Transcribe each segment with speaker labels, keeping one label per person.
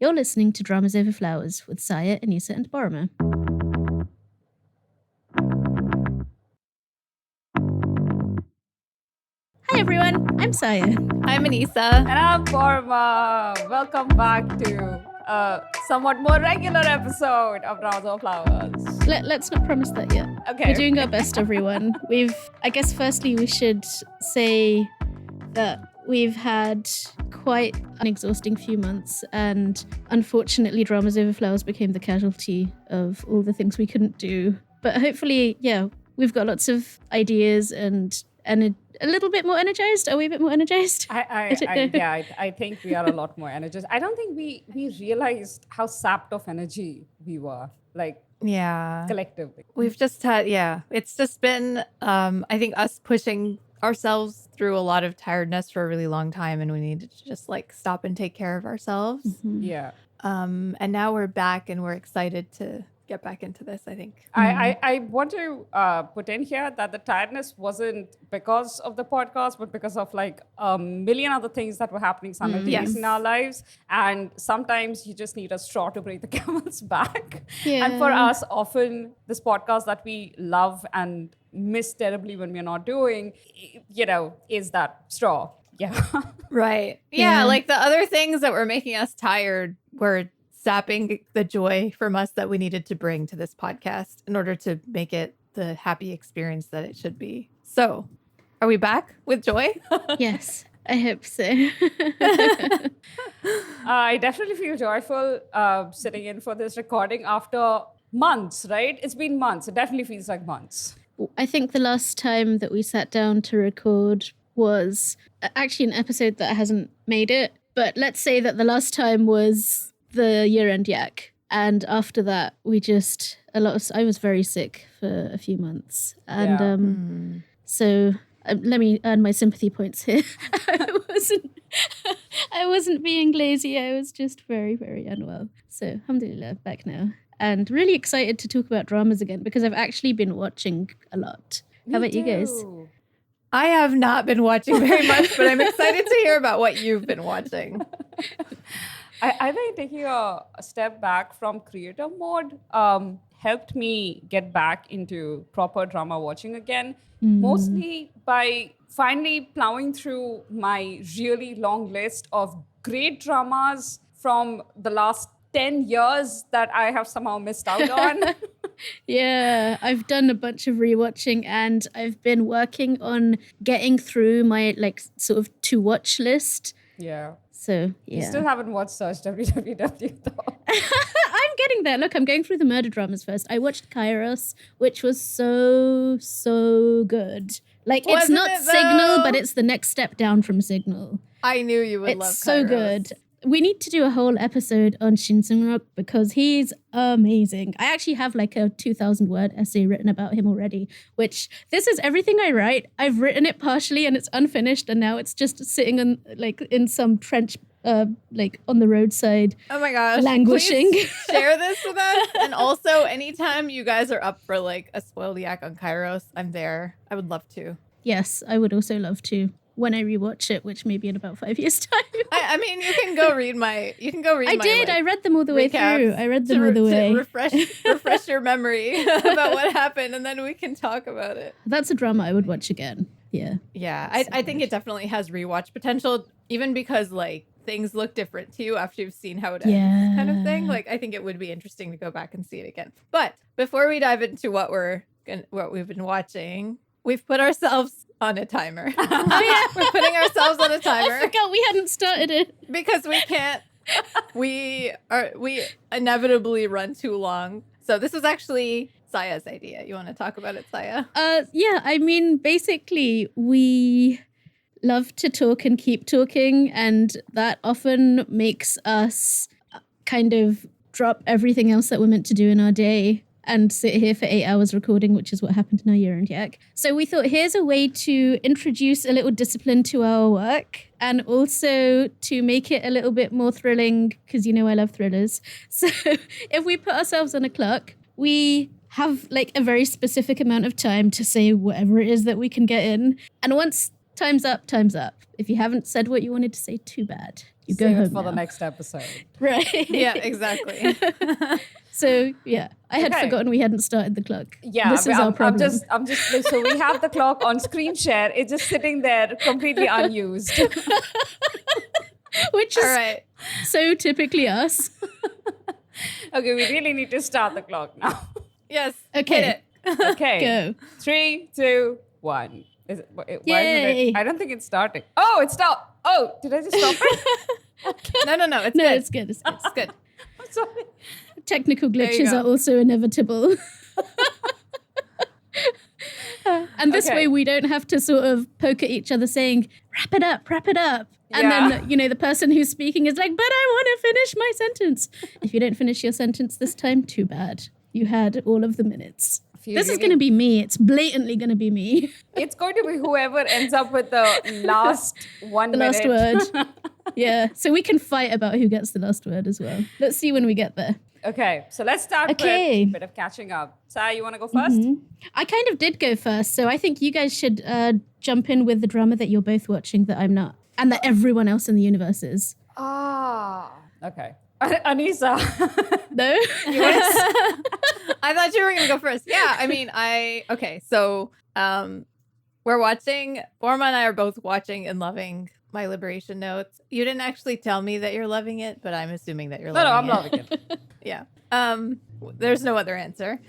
Speaker 1: You're listening to Dramas Over Flowers with Saya, Anissa, and Boromir. Hi everyone, I'm Saya.
Speaker 2: I'm Anissa.
Speaker 3: And I'm Borma. Welcome back to a somewhat more regular episode of Dramas Over Flowers.
Speaker 1: Let's not promise that yet.
Speaker 3: Okay.
Speaker 1: We're doing our best, everyone. I guess firstly we should say that we've had quite an exhausting few months, and unfortunately Dramas Over Flowers became the casualty of all the things we couldn't do. But hopefully, we've got lots of ideas and a little bit more energized. Are we a bit more energized?
Speaker 3: I think we are a lot more energized. I don't think we realized how sapped of energy we were, collectively.
Speaker 2: We've just had, it's just been, I think, us pushing ourselves through a lot of tiredness for a really long time, and we needed to just stop and take care of ourselves.
Speaker 1: Mm-hmm.
Speaker 3: Yeah.
Speaker 2: And now we're back and we're excited to get back into this, I think.
Speaker 3: I want to put in here that the tiredness wasn't because of the podcast, but because of a million other things that were happening simultaneously in our lives. And sometimes you just need a straw to break the camel's back.
Speaker 1: Yeah.
Speaker 3: And for us, often this podcast that we love and miss terribly when we're not doing, is that straw. Yeah.
Speaker 2: Right. Yeah, the other things that were making us tired were sapping the joy from us that we needed to bring to this podcast in order to make it the happy experience that it should be. So, are we back with joy?
Speaker 1: Yes, I hope so.
Speaker 3: I definitely feel joyful sitting in for this recording after months, right? It's been months. It definitely feels like months.
Speaker 1: I think the last time that we sat down to record was actually an episode that hasn't made it. But let's say that the last time was the year-end yak, and after that I was very sick for a few months, and so let me earn my sympathy points here. I wasn't being lazy, I was just very, very unwell. So alhamdulillah, back now, and really excited to talk about dramas again because I've actually been watching a lot. How about you guys?
Speaker 2: I have not been watching very much, but I'm excited to hear about what you've been watching.
Speaker 3: I think taking a step back from creator mode helped me get back into proper drama watching again, mostly by finally plowing through my really long list of great dramas from the last 10 years that I have somehow missed out on.
Speaker 1: Yeah, I've done a bunch of rewatching, and I've been working on getting through my sort of to watch list.
Speaker 3: Yeah.
Speaker 1: So, yeah.
Speaker 3: You still haven't watched Search WWW though.
Speaker 1: I'm getting there. Look, I'm going through the murder dramas first. I watched Kairos, which was so good. It's not Signal, but it's the next step down from Signal.
Speaker 2: I knew you would love Kairos.
Speaker 1: It's so good. We need to do a whole episode on Shin Seung-ruk because he's amazing. I actually have a 2,000-word essay written about him already, which this is everything I write. I've written it partially and it's unfinished, and now it's just sitting on in some trench on the roadside.
Speaker 2: Oh my gosh.
Speaker 1: Languishing.
Speaker 2: Please share this with us. And also, anytime you guys are up for a spoiled yak on Kairos, I'm there. I would love to.
Speaker 1: Yes, I would also love to. When I rewatch it, which may be in about 5 years' time.
Speaker 2: I mean, you can go read my. I
Speaker 1: did. I read them all the way through. I read them all the way.
Speaker 2: To refresh your memory about what happened, and then we can talk about it.
Speaker 1: That's a drama I would watch again. Yeah.
Speaker 2: Yeah, I think it definitely has rewatch potential, even because things look different to you after you've seen how it ends, kind of thing. I think it would be interesting to go back and see it again. But before we dive into what we've been watching, we've put ourselves on a timer.
Speaker 1: Oh yeah,
Speaker 2: we're putting ourselves on a timer.
Speaker 1: I forgot we hadn't started it
Speaker 2: because we can't. We inevitably run too long. So this was actually Saya's idea. You want to talk about it, Saya?
Speaker 1: Yeah. I mean, basically, we love to talk and keep talking, and that often makes us kind of drop everything else that we're meant to do in our day and sit here for 8 hours recording, which is what happened in our year-end yak. So we thought, here's a way to introduce a little discipline to our work and also to make it a little bit more thrilling, because I love thrillers. So if we put ourselves on a clock, we have a very specific amount of time to say whatever it is that we can get in. And once time's up, time's up. If you haven't said what you wanted to say, too bad. You go
Speaker 3: Save
Speaker 1: home
Speaker 3: it for
Speaker 1: now.
Speaker 3: the next episode.
Speaker 1: Right.
Speaker 2: Yeah, exactly.
Speaker 1: So yeah, I had
Speaker 3: Okay.
Speaker 1: forgotten we hadn't started the clock.
Speaker 3: Yeah,
Speaker 1: This is
Speaker 3: but
Speaker 1: our problem.
Speaker 3: I'm just. So we have the clock on screen share. It's just sitting there, completely unused.
Speaker 1: Which is
Speaker 2: All right.
Speaker 1: so typically us.
Speaker 3: Okay, we really need to start the clock now.
Speaker 2: Yes.
Speaker 1: Okay.
Speaker 2: Hit it.
Speaker 3: Okay.
Speaker 1: Go.
Speaker 3: 3, 2, 1. Is it, why isn't
Speaker 1: Yay.
Speaker 3: it? I don't think it's starting. Oh, it stopped. Oh, did I just stop it?
Speaker 2: No. It's
Speaker 1: No,
Speaker 2: good.
Speaker 1: it's good. It's good.
Speaker 2: It's good.
Speaker 3: I'm sorry.
Speaker 1: Technical
Speaker 2: you
Speaker 1: glitches
Speaker 2: go.
Speaker 1: are also inevitable. And this
Speaker 3: Okay.
Speaker 1: way we don't have to sort of poke at each other saying, wrap it up, wrap it up. And
Speaker 3: Yeah.
Speaker 1: then, the person who's speaking is like, but I want to finish my sentence. If you don't finish your sentence this time, too bad. You had all of the minutes.
Speaker 3: Feel
Speaker 1: This is
Speaker 3: really-
Speaker 1: going to be me. It's blatantly going to be me.
Speaker 3: It's going to be whoever ends up with the last 1
Speaker 1: The
Speaker 3: minute.
Speaker 1: last word. Yeah. So we can fight about who gets the last word as well. Let's see when we get there.
Speaker 3: Okay, so let's start
Speaker 1: Okay.
Speaker 3: with a bit of catching up. Sai, you want to go 1st?
Speaker 1: I kind of did go first, so I think you guys should jump in with the drama that you're both watching that I'm not, and that everyone else in the universe is.
Speaker 3: Okay. Anisa.
Speaker 1: No?
Speaker 2: I thought you were going to go first. Yeah, I mean, okay, so we're watching, Borma and I are both watching and loving My Liberation Notes. You didn't actually tell me that you're loving it, but I'm assuming that you're
Speaker 3: No,
Speaker 2: loving
Speaker 3: I'm
Speaker 2: it.
Speaker 3: loving it.
Speaker 2: Yeah. There's no other answer.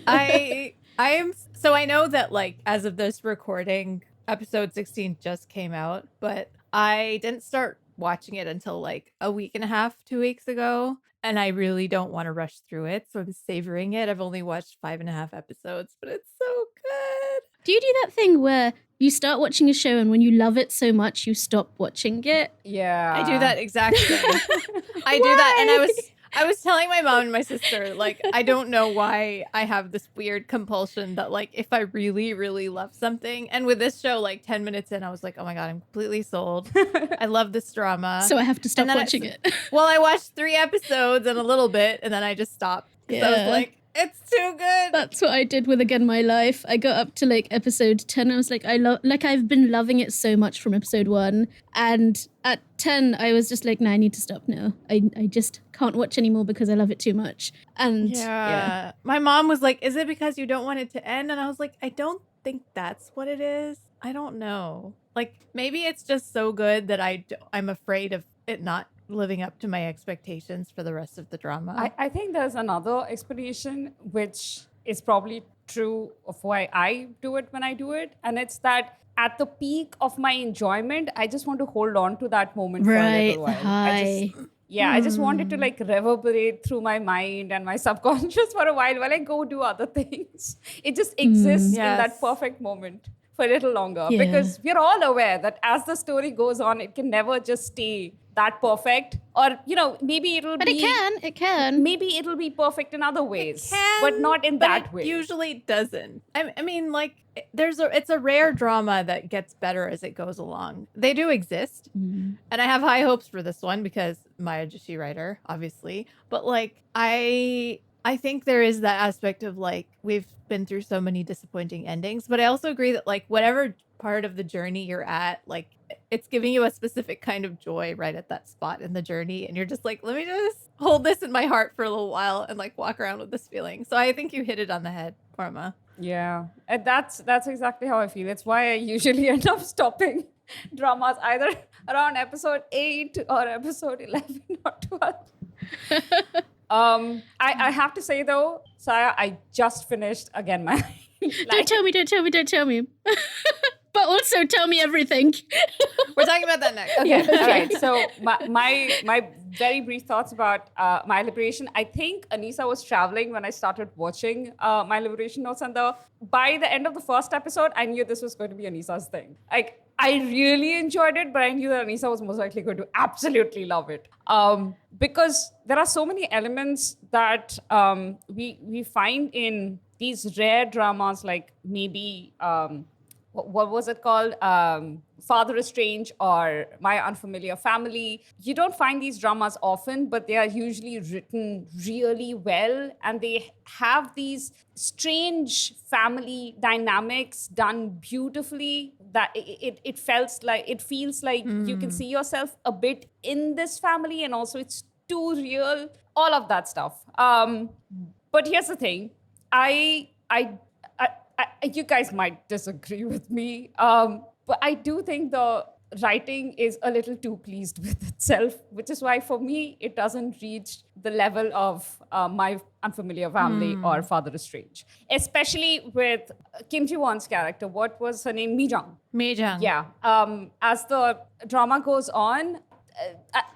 Speaker 2: I am, so I know that like as of this recording, episode 16 just came out, but I didn't start watching it until like a week and a half, 2 weeks ago. And I really don't want to rush through it. So I'm savoring it. I've only watched 5.5 episodes, but it's so good.
Speaker 1: Do you do that thing where you start watching a show and when you love it so much, you stop watching it?
Speaker 3: Yeah.
Speaker 2: I do that exact thing. I do that. And I was telling my mom and my sister, like, I don't know why I have this weird compulsion that, like, if I really, really love something, and with this show, like, 10 minutes in, I was like, oh my God, I'm completely sold. I love this drama.
Speaker 1: So I have to stop
Speaker 2: And then
Speaker 1: watching it.
Speaker 2: Well, I watched 3 episodes and a little bit, and then I just stopped. 'Cause I
Speaker 1: Yeah.
Speaker 2: was like, it's too good.
Speaker 1: That's what I did with Again My Life. I got up to like episode 10. I was like, I've been loving it so much from episode 1. And at 10, I was just like, no, I need to stop now. I just can't watch anymore because I love it too much. And
Speaker 2: Yeah. My mom was like, is it because you don't want it to end? And I was like, I don't think that's what it is. I don't know. Like, maybe it's just so good that I'm afraid of it not living up to my expectations for the rest of the drama.
Speaker 3: I think there's another explanation which is probably true of why I do it when I do it. And it's that at the peak of my enjoyment, I just want to hold on to that moment for a
Speaker 1: right,
Speaker 3: little
Speaker 1: the
Speaker 3: while.
Speaker 1: high.
Speaker 3: I just wanted to like reverberate through my mind and my subconscious for a while I go do other things. It just exists in that
Speaker 2: Yes.
Speaker 3: perfect moment for a little longer
Speaker 1: Yeah.
Speaker 3: because we're all aware that as the story goes on, it can never just stay that perfect, or maybe it'll
Speaker 1: But
Speaker 3: be
Speaker 1: it can.
Speaker 3: maybe it'll be perfect in other ways,
Speaker 2: Can,
Speaker 3: but not in
Speaker 2: but
Speaker 3: that
Speaker 2: it
Speaker 3: way.
Speaker 2: usually doesn't. I mean, like, it's a rare drama that gets better as it goes along. They do exist, and I have high hopes for this one because Maya Joshi writer, obviously. But like, I think there is that aspect of like we've been through so many disappointing endings, but I also agree that like whatever part of the journey you're at, like it's giving you a specific kind of joy right at that spot in the journey, and you're just like, let me just hold this in my heart for a little while and like walk around with this feeling. So I think you hit it on the head, Parma.
Speaker 3: Yeah, and that's exactly how I feel. It's why I usually end up stopping dramas either around episode 8 or episode 11 or 12. I have to say though, Saya, I just finished Again My Life.
Speaker 1: Don't tell me. But also tell me everything.
Speaker 2: We're talking about that next.
Speaker 3: Okay, all right. So my very brief thoughts about My Liberation. I think Anisa was traveling when I started watching My Liberation Notes, and by the end of the first episode, I knew this was going to be Anisa's thing. Like, I really enjoyed it, but I knew that Anisa was most likely going to absolutely love it. Because there are so many elements that we find in these rare dramas, like maybe what was it called? Father Estranged or My Unfamiliar Family. You don't find these dramas often, but they are usually written really well, and they have these strange family dynamics done beautifully that it feels like you can see yourself a bit in this family, and also it's too real, all of that stuff. But here's the thing. I, you guys might disagree with me, but I do think the writing is a little too pleased with itself, which is why for me it doesn't reach the level of My Unfamiliar Family or Father Estranged, especially with Kim Ji-won's character. What was her name? Mi-jung.
Speaker 2: Mi-jung.
Speaker 3: Yeah. As the drama goes on,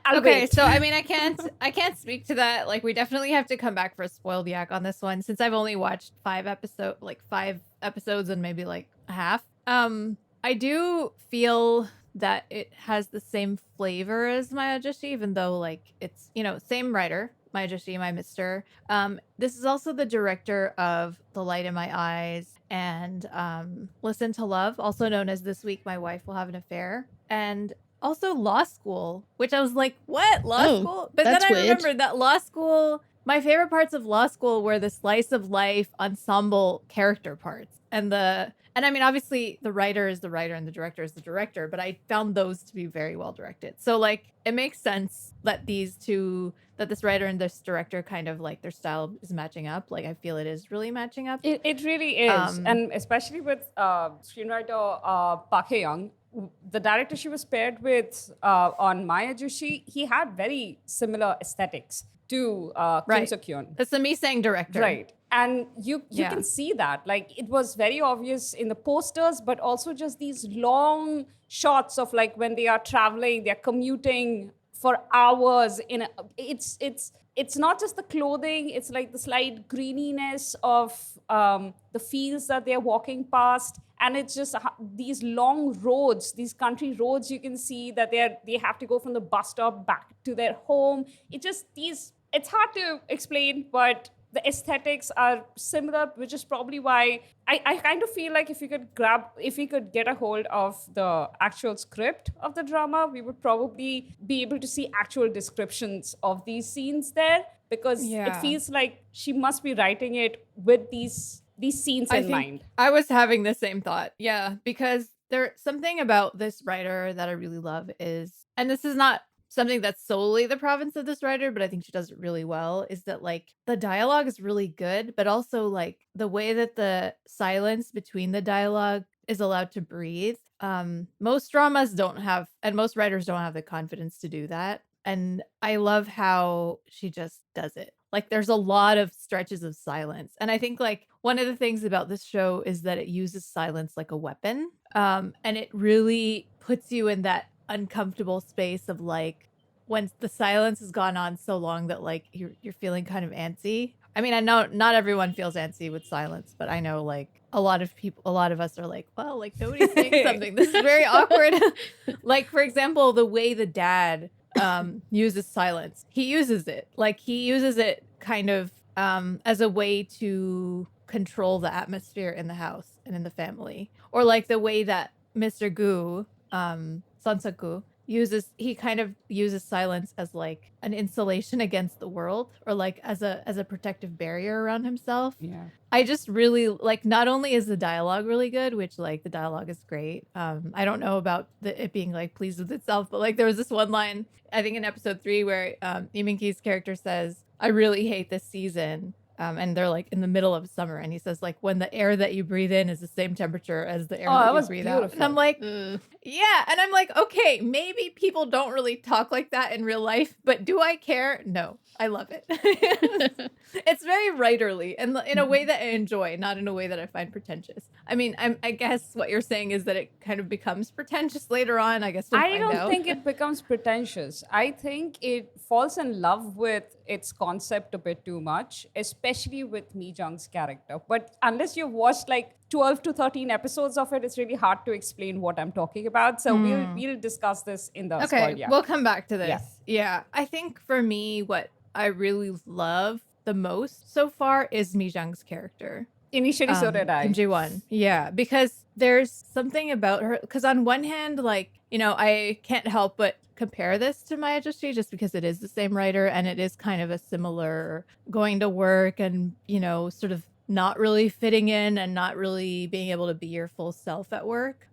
Speaker 3: I'll
Speaker 2: Okay,
Speaker 3: wait.
Speaker 2: so I mean, I can't speak to that. Like, we definitely have to come back for a spoiled yak on this one, since I've only watched 5 episodes and maybe like a half. I do feel that it has the same flavor as Mayajashi, even though like it's, same writer, Mayajashi, My Mister. This is also the director of The Light in My Eyes and Listen to Love, also known as This Week My Wife Will Have an Affair, and also Law School, which I was like, what? Law School? But then
Speaker 1: that's
Speaker 2: I
Speaker 1: weird.
Speaker 2: remembered that Law School, my favorite parts of Law School were the slice of life ensemble character parts. And I mean, obviously the writer is the writer and the director is the director, but I found those to be very well directed. So like, it makes sense that this writer and this director kind of like their style is matching up. Like, I feel it is really matching up.
Speaker 3: It really is. And especially with screenwriter Park Hae-young, the director she was paired with on Maya Joshi, he had very similar aesthetics to Kim Suk-hyun.
Speaker 2: That's the Misang director.
Speaker 3: Right. And you can see that. Like, it was very obvious in the posters, but also just these long shots of like when they are traveling, they're commuting for hours. It's not just the clothing, it's like the slight greeniness of the fields that they're walking past. And it's just these long roads, these country roads, you can see that they have to go from the bus stop back to their home. It's hard to explain, but the aesthetics are similar, which is probably why I kind of feel like if we could get a hold of the actual script of the drama, we would probably be able to see actual descriptions of these scenes there, because it feels like she must be writing it with these scenes in mind.
Speaker 2: I was having the same thought. Yeah, because there's something about this writer that I really love and this is not something that's solely the province of this writer, but I think she does it really well, is that like the dialogue is really good, but also like the way that the silence between the dialogue is allowed to breathe. Most dramas don't have, and most writers don't have the confidence to do that. And I love how she just does it. Like, there's a lot of stretches of silence. And I think like one of the things about this show is that it uses silence like a weapon. And it really puts you in that uncomfortable space of like when the silence has gone on so long that like you're feeling kind of antsy. I mean, I know not everyone feels antsy with silence, but I know like a lot of us are like, well, like nobody's saying something. This is very awkward. Like, for example, the way the dad uses silence. He uses it kind of as a way to control the atmosphere in the house and in the family. Or like the way that Mr. Gu, Sansaku, kind of uses silence as like an insulation against the world, or like as a protective barrier around himself.
Speaker 3: Yeah.
Speaker 2: I just really like, not only is the dialogue really good, which like the dialogue is great. I don't know about it being like pleased with itself, but like there was this one line, I think in episode 3, where Lee Min-ki's character says, "I really hate this season." And they're like in the middle of summer, and he says like, when the air that you breathe in is the same temperature as the air that you breathe out. And I'm like, yeah. And I'm like, okay, maybe people don't really talk like that in real life, but do I care? No, I love it. It's very writerly, and in a way that I enjoy, not in a way that I find pretentious. I mean, I guess what you're saying is that it kind of becomes pretentious later on. I guess
Speaker 3: I don't think it becomes pretentious. I think it falls in love with its concept a bit too much, especially with Mi Jung's character. But unless you've watched like 12 to 13 episodes of it, it's really hard to explain what I'm talking about. So we'll discuss this in the spoiled yak.
Speaker 2: We'll come back to this. Yeah. I think for me, what I really love the most so far is Mi Jung's character.
Speaker 3: Initially, so did I.
Speaker 2: Kim Ji-won. Yeah, because there's something about her. Because on one hand, like, you know, I can't help but compare this to Maya Joshi just because it is the same writer and it is kind of a similar going to work and, you know, sort of not really fitting in and not really being able to be your full self at work.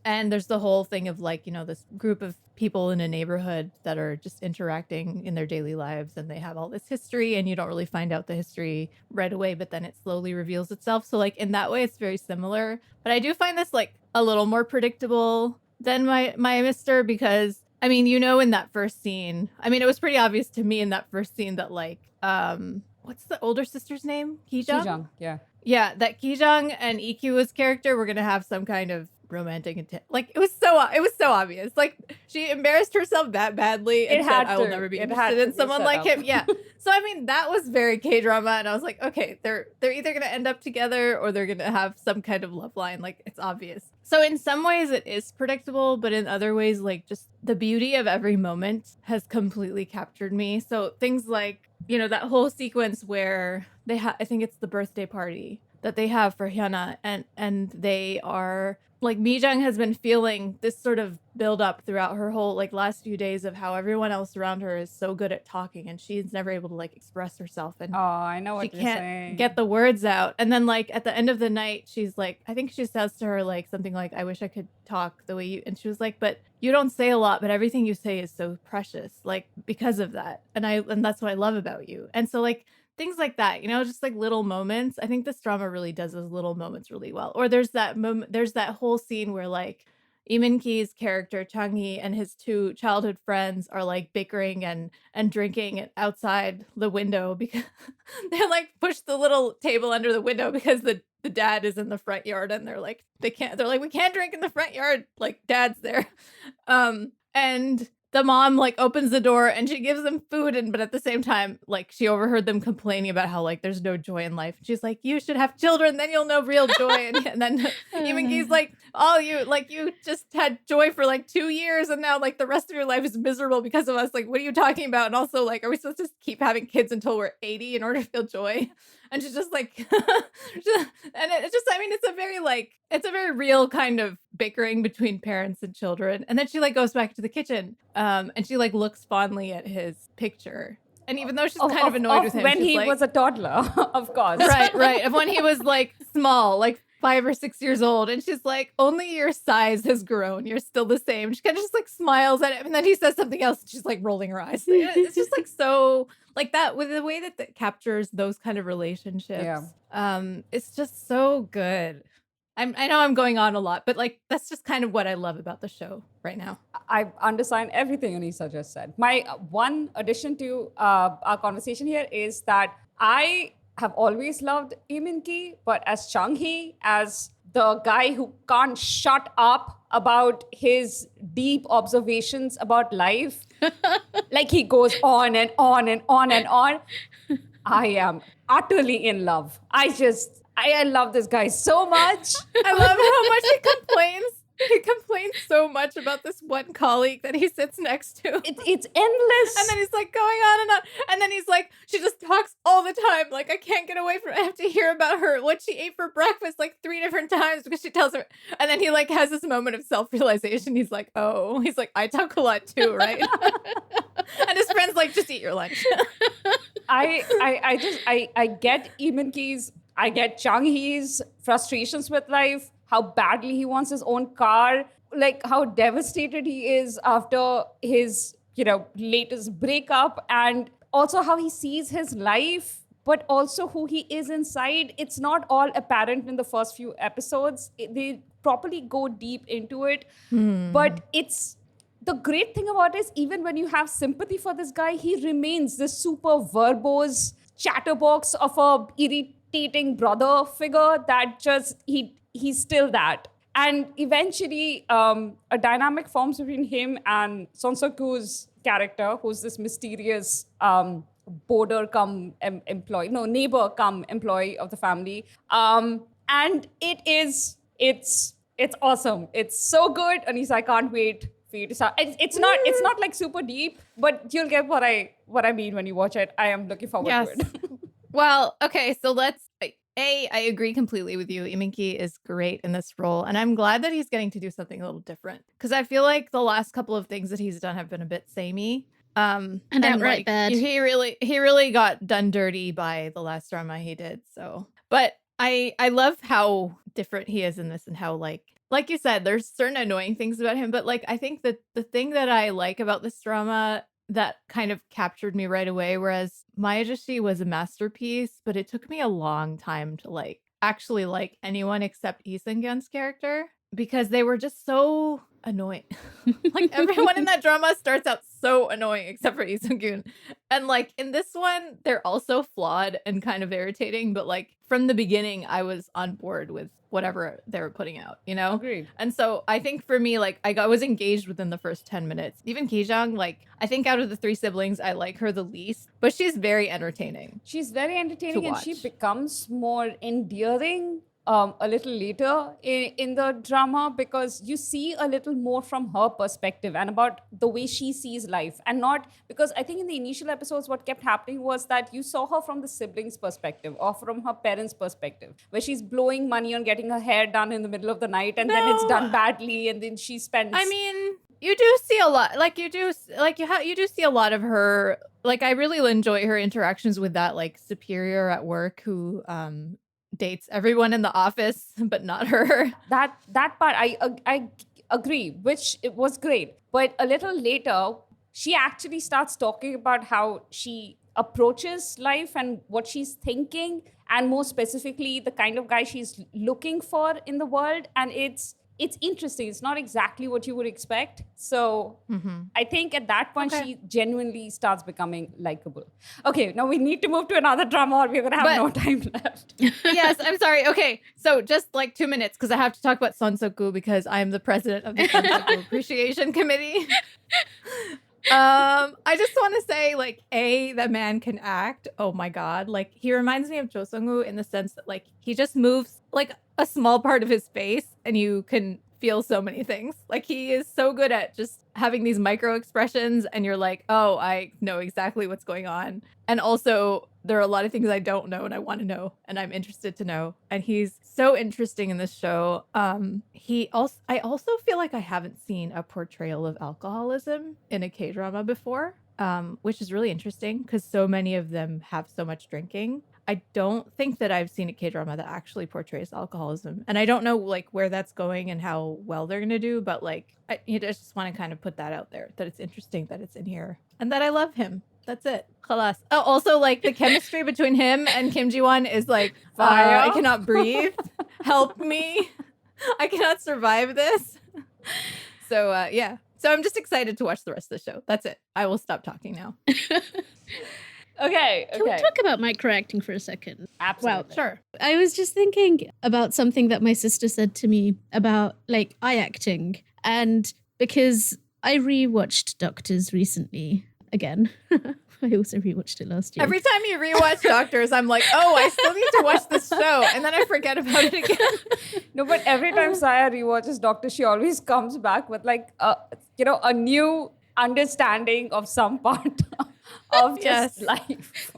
Speaker 2: And there's the whole thing of like, you know, this group of people in a neighborhood that are just interacting in their daily lives and they have all this history and you don't really find out the history right away, but then it slowly reveals itself. So like in that way, it's very similar. But I do find this like a little more predictable than my Mister because I mean, you know, in that first scene, I mean, it was pretty obvious to me in that first scene that like, what's the older sister's name? Ki-jung?
Speaker 3: Yeah.
Speaker 2: Yeah, that Ki-jung and Ikyu's character were gonna have some kind of romantic intent. Like it was so obvious. Like she embarrassed herself that badly and said, I will never be interested in someone like him. Yeah. So I mean that was very K-drama and I was like, okay, they're either gonna end up together or they're gonna have some kind of love line. Like it's obvious. So in some ways it is predictable, but in other ways, like just the beauty of every moment has completely captured me. So things like, you know, that whole sequence where they have, I think it's the birthday party that they have for Hyuna and they are like Mi-jung has been feeling this sort of build up throughout her whole like last few days of how everyone else around her is so good at talking and she's never able to like express herself and
Speaker 3: I know what
Speaker 2: she
Speaker 3: you're
Speaker 2: can't
Speaker 3: saying.
Speaker 2: get the words out. And then like at the end of the night, she's like, I think she says to her like something like, I wish I could talk the way you, and she was like, but you don't say a lot, but everything you say is so precious, like because of that. And that's what I love about you. And so like things like that, you know, just like little moments. I think this drama really does those little moments really well. Or there's that moment, there's that whole scene where like Lee Min-ki's character Chang-hee and his two childhood friends are like bickering and drinking outside the window because they like push the little table under the window because the dad is in the front yard and they're like we can't drink in the front yard, like dad's there. And the mom like opens the door and she gives them food but at the same time like she overheard them complaining about how like there's no joy in life. She's like, you should have children, then you'll know real joy. And then even he's like, oh, you just had joy for like 2 years and now like the rest of your life is miserable because of us. Like, what are you talking about? And also like, are we supposed to keep having kids until we're 80 in order to feel joy? And she's just like, and it's just, I mean, it's a very real kind of bickering between parents and children. And then she like goes back to the kitchen and she like looks fondly at his picture. And even though she's kind of annoyed with him,
Speaker 3: when he was a toddler, of course.
Speaker 2: Right. Of when he was like small, like 5 or 6 years old. And she's like, only your size has grown. You're still the same. She kind of just like smiles at him. And then he says something else. And she's like rolling her eyes. It's just like so like that with the way that captures those kind of relationships. Yeah. It's just so good. I know I'm going on a lot, but like that's just kind of what I love about the show right now.
Speaker 3: I understand everything Anisa just said. My one addition to our conversation here is that I have always loved Lee Min-ki, but as Chang-hee, as the guy who can't shut up about his deep observations about life, like he goes on and on and on and on, I am utterly in love. I love this guy so much.
Speaker 2: I love how much he complains. He complains so much about this one colleague that he sits next to.
Speaker 3: It's endless.
Speaker 2: And then he's like going on and on. And then he's like, she just talks all the time. Like, I can't get away from it. I have to hear about her, what she ate for breakfast like 3 different times because she tells her. And then he like has this moment of self-realization. He's like, oh, he's like, I talk a lot too, right? And his friend's like, just eat your lunch.
Speaker 3: I get Lee Min-ki's, I get Chang-hee's frustrations with life, how badly he wants his own car, like how devastated he is after his, latest breakup, and also how he sees his life, but also who he is inside. It's not all apparent in the first few episodes. They properly go deep into it, but it's the great thing about it is even when you have sympathy for this guy, he remains this super verbose chatterbox of a irritating brother figure that just he's still that. And eventually a dynamic forms between him and Son Suk-woo's character, who's this mysterious neighbor come employee of the family. And it's awesome. It's so good. Anisa, I can't wait for you to start. It's not like super deep, but you'll get what I mean when you watch it. I am looking forward to it.
Speaker 2: Well, okay, so I agree completely with you. Iminki is great in this role, and I'm glad that he's getting to do something a little different because I feel like the last couple of things that he's done have been a bit samey.
Speaker 1: And outright bad.
Speaker 2: He really got done dirty by the last drama he did. So, but I love how different he is in this and how like you said, there's certain annoying things about him, but like I think that the thing that I like about this drama that kind of captured me right away, whereas Mayajashi was a masterpiece, but it took me a long time to like actually like anyone except Lee Seung-gyun's character because they were just so annoying. Like everyone in that drama starts out so annoying except for Lee Seung-gyun. And like in this one, they're also flawed and kind of irritating, but like from the beginning, I was on board with whatever they were putting out, you know?
Speaker 3: Agreed.
Speaker 2: And so I think for me, like I was engaged within the first 10 minutes. Even Kyung-young, like I think out of the three siblings, I like her the least, but she's very entertaining.
Speaker 3: She's very entertaining and she
Speaker 2: watch.
Speaker 3: becomes more endearing a little later in the drama because you see a little more from her perspective and about the way she sees life. And not because I think in the initial episodes, what kept happening was that you saw her from the siblings' perspective or from her parents' perspective, where she's blowing money on getting her hair done in the middle of the night and then it's done badly and then she spends...
Speaker 2: I mean, you do see a lot, like you do see a lot of her. Like I really enjoy her interactions with that like superior at work who dates everyone in the office but not her.
Speaker 3: That part I agree, which it was great. But a little later, she actually starts talking about how she approaches life and what she's thinking, and more specifically, the kind of guy she's looking for in the world. And it's interesting. It's not exactly what you would expect. So I think at that point, she genuinely starts becoming likable. Okay, now we need to move to another drama or we're going to have no time left.
Speaker 2: Yes, I'm sorry. Okay, so just like 2 minutes because I have to talk about Sonsoku because I'm the president of the Sonsoku Appreciation Committee. I just want to say, like, that man can act. Oh my god, like he reminds me of Jo Sung-woo in the sense that like he just moves like a small part of his face, and you can feel so many things. Like he is so good at just having these micro expressions, and you're like, oh, I know exactly what's going on. And also, there are a lot of things I don't know, and I want to know, and I'm interested to know. And he's so interesting in this show. I also feel like I haven't seen a portrayal of alcoholism in a K-drama before, which is really interesting because so many of them have so much drinking. I don't think that I've seen a K-drama that actually portrays alcoholism. And I don't know like where that's going and how well they're going to do, but like I just want to kind of put that out there, that it's interesting that it's in here and that I love him. That's it. Khalas. Oh, also like the chemistry between him and Kim Ji-won is like fire. I cannot breathe. Help me. I cannot survive this. So yeah. So I'm just excited to watch the rest of the show. That's it. I will stop talking now.
Speaker 3: Okay.
Speaker 1: Can we talk about microacting for a second?
Speaker 3: Absolutely.
Speaker 2: Well, sure.
Speaker 1: I was just thinking about something that my sister said to me about like eye acting. And because I rewatched Doctors recently again. I also rewatched it last year.
Speaker 2: Every time you rewatch Doctors, I'm like, oh, I still need to watch this show. And then I forget about it again.
Speaker 3: No, but every time Saya rewatches Doctor, she always comes back with like, a new understanding of some part of just life.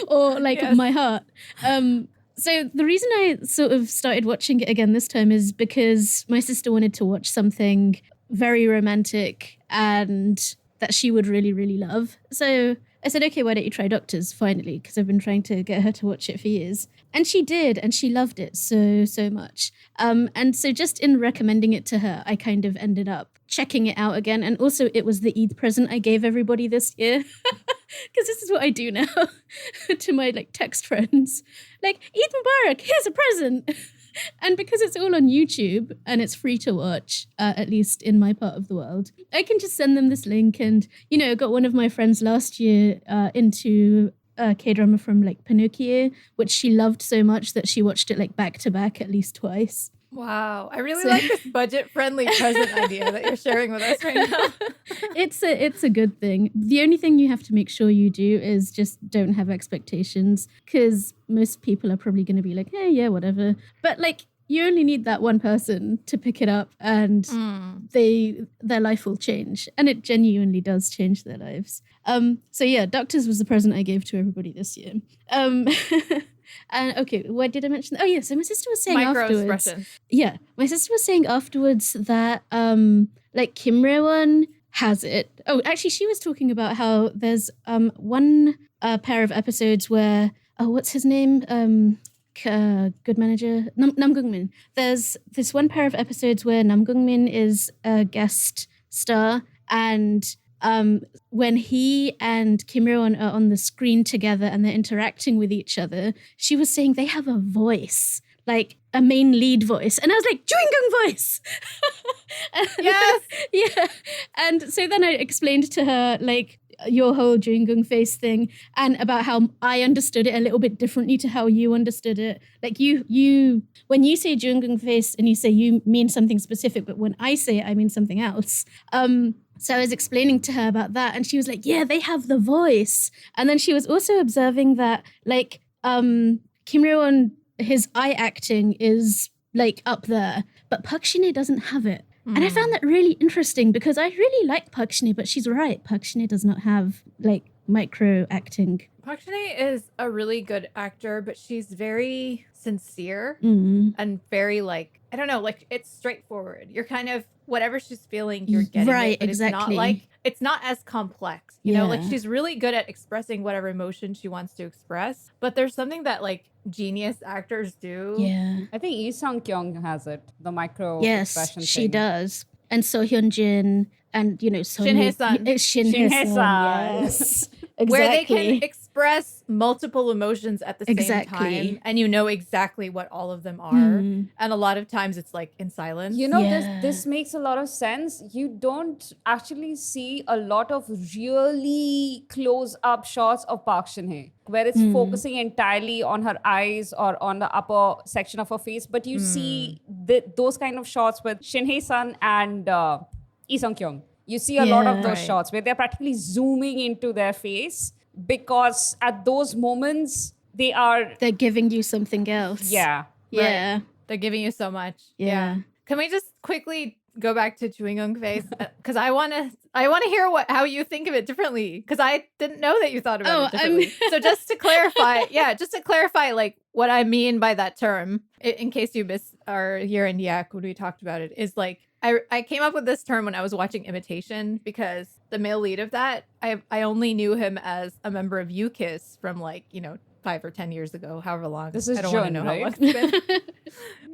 Speaker 1: Or like my heart. So the reason I sort of started watching it again this time is because my sister wanted to watch something very romantic and that she would really, really love. So I said, okay, why don't you try Doctors finally? Because I've been trying to get her to watch it for years. And she did, and she loved it so, so much. And so just in recommending it to her, I kind of ended up checking it out again. And also it was the Eid present I gave everybody this year. Because this is what I do now to my like text friends. Like, Eid Mubarak, here's a present. And because it's all on YouTube and it's free to watch, at least in my part of the world, I can just send them this link. And, got one of my friends last year into a K-drama from like Pinocchio, which she loved so much that she watched it like back to back at least twice.
Speaker 2: Wow. I really like this budget-friendly present idea that you're sharing with us right now.
Speaker 1: It's a good thing. The only thing you have to make sure you do is just don't have expectations, because most people are probably going to be like, hey, yeah, whatever. But like, you only need that one person to pick it up, and their life will change, and it genuinely does change their lives. So yeah, Doctors was the present I gave to everybody this year. And okay, what did I mention? Oh yeah, so my sister was saying afterwards.
Speaker 2: Microexpressions.
Speaker 1: Yeah, my sister was saying afterwards that like Kim Rae-won has it. Oh, actually, she was talking about how there's one pair of episodes where what's his name? Good Manager Nam Gung-min. There's this one pair of episodes where Nam Gung-min is a guest star, and when he and Kim Rae-won are on the screen together and they're interacting with each other, she was saying they have a voice, like a main lead voice. And I was like, Kyung-young voice!
Speaker 2: Yes!
Speaker 1: Yeah. And so then I explained to her, like, your whole Kyung-young face thing, and about how I understood it a little bit differently to how you understood it. Like you when you say Kyung-young face and you say you mean something specific, but when I say it, I mean something else. So I was explaining to her about that, and she was like, yeah, they have the voice. And then she was also observing that, like, Kim Rae-won, his eye acting is, like, up there, but Park Shin-hye doesn't have it. And I found that really interesting because I really like Park Shin-hye, but she's right. Park Shin-hye does not have, like, micro acting.
Speaker 2: Park Shin-hye is a really good actor, but she's very sincere and very, like, I don't know, like, it's straightforward. You're kind of, whatever she's feeling, you're getting
Speaker 1: right,
Speaker 2: it. But
Speaker 1: exactly.
Speaker 2: it's not as complex, you know? Like, she's really good at expressing whatever emotion she wants to express. But there's something that, like, genius actors do.
Speaker 1: Yeah.
Speaker 3: I think Lee Sung-kyung has it, the micro
Speaker 1: Yes,
Speaker 3: expression
Speaker 1: she
Speaker 3: thing.
Speaker 1: does. And So Hyun-jin and, you know,
Speaker 2: Shin-hye-sun.
Speaker 1: Shin-hye-sun,
Speaker 3: Shin-hye-sun.
Speaker 1: yes. Exactly.
Speaker 2: Where they can express multiple emotions at the same
Speaker 1: Exactly.
Speaker 2: time, and you know exactly what all of them are. And a lot of times it's like in silence.
Speaker 3: You know,
Speaker 1: Yeah.
Speaker 3: this makes a lot of sense. You don't actually see a lot of really close-up shots of Park Shin-hye, where it's focusing entirely on her eyes or on the upper section of her face. But you see those kind of shots with Shin-hye-sun and Lee Sung-kyung. You see a lot of those
Speaker 2: Right.
Speaker 3: shots where they're practically zooming into their face, because at those moments
Speaker 1: They're giving you something else.
Speaker 3: yeah.
Speaker 1: Yeah.
Speaker 2: They're giving you so much.
Speaker 1: Yeah.
Speaker 2: Can we just quickly go back to Kyung-young face? Because I want to hear how you think of it differently. Because I didn't know that you thought about it differently. So just to clarify, like what I mean by that term, in case you missed our year-end yak when we talked about it, is like I came up with this term when I was watching Imitation, because the male lead of that, I only knew him as a member of U-Kiss from, like, you know, 5 or 10 years ago, however long.
Speaker 3: This is
Speaker 2: I don't want to
Speaker 3: Jun,
Speaker 2: know
Speaker 3: right?
Speaker 2: how long it's been.